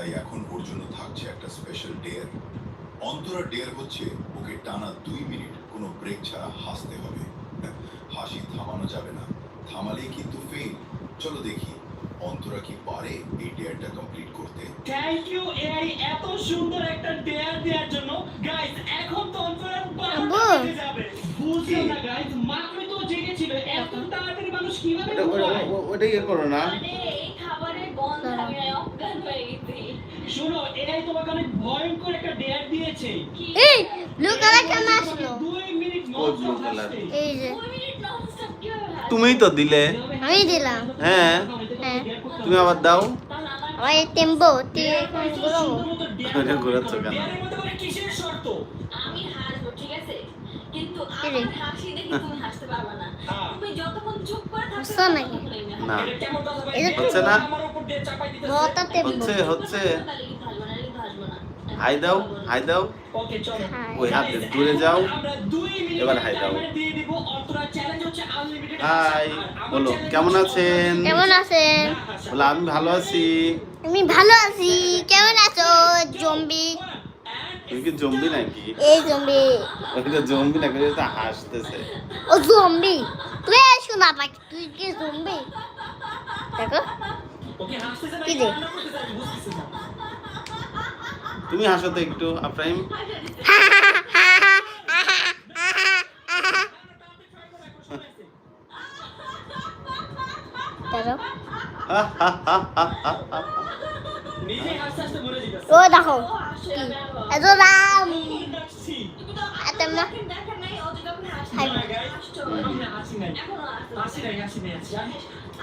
তাই এখন ওর জন্য থাকছে একটা স্পেশাল ডেয়ার। অন্তরা ডেয়ার হচ্ছে ওকে টানা 2 মিনিট কোনো ব্রেক ছাড়া হাসতে হবে। হাসি থামানো যাবে না, থামালেই কিন্তু ফেল। চলো দেখি অন্তরা কি পারে এই ডেয়ারটা কমপ্লিট করতে। থ্যাংক ইউ এআই এত সুন্দর একটা ডেয়ার দেওয়ার জন্য। গাইস এখন তো অন্তরার বারোটা বেজে যাবে। বুঝলাম না গাইস, মাত্রই তো জেগেছিল, এত তাড়াতাড়ি মানুষ কিভাবে ঘুমায়? ওটা ইয়ে করো না। মানে এই খাবারের গন্ধ আমি অজ্ঞান হয়ে গেছি। শুনো, এআই তোমাকে অনেক ভয়ঙ্কর একটা ডেয়ার দিয়েছে। এই ব্লু কালার কেন আসলো? 2 মিনিট ওই নষ্ট blue color। হাসতে। এই যে 2 মিনিট ননস্টপ কিভাবে হাসবে? তুমিই তো দিলে। আমি দিলাম। হ্যাঁ। হ্যাঁ। তুমি আবার দাও। তাহলে আমার আমার টেম্পো ডেয়ার পাইছো, সুন্দর মতো ডেয়ার ওটা ঘোরাচ্ছ কেন? ডেয়ারের মধ্যে আবার কিসের শর্ত? আমি হাসবো, ঠিক আছে? কিন্তু কি রে? আমার হাসি দেখে তুমি হাসতে পারবে না। হ্যাঁ। তুমি যতক্ষণ চুপ করে থাকবে বুঝছো নাকি? ততক্ষণ আমি না। এটা কেমন কথা ভাই? এই যে হচ্ছে না? আমার উপর দিয়ে চাপাই দিতেছে। বড়টা টেম্পো। হচ্ছে হচ্ছে। তাহলে কিন্তু হাসবো না, কিন্তু হাসবো না। হাই দাও, হাই দাও। ওকে চলো। হাই। ওই হাতে দূরে যাও। আমরা 2 মিনিট এবার হাই দাও। টাইমার দিয়ে দিব। অন্তরা চ্যালেঞ্জ হচ্ছে আনলিমিটেড। হাই বলো, কেমন আছেন? কেমন আছেন? বলো আমি ভালো আছি। আমি ভালো আছি। কেমন আছো জম্বি? তুমি কি জম্বি নাকি? এই জম্বি। ওই তো জম্বি নাকি, ওই তো হাসতেছে। ও জম্বি। তুই শোনা পাখি, তুই কি জম্বি? দেখো ওকে হাসতেছে না, কি রে? কান্না করতেছে, আমি বুঝতেছি না। তুমি হাসো তো একটু আফরাইম। দেখো নিজে হাসতে হাসতে মরে যাইতাছে। ও দেখো ও হাসে, কি আমি আবার- এত রাম ডাকছি। তুমি তো এত না আমাকে দেখেন নাই, ও তো যখন হাসে, হাই। না, guys, হাসছো। আমি হাসি নাই। এখনো হাসছো। হাসি নাই, হাসি নাই, হাসি নাই।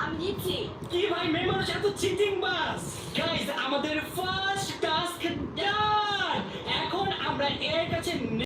আমি জিতছি। কি ভাই, মেয়ে মানুষ এত চিটিং বাস। গাইস, আমাদের ফার্স্ট টাস্ক ডান। এখন আমরা এর কাছে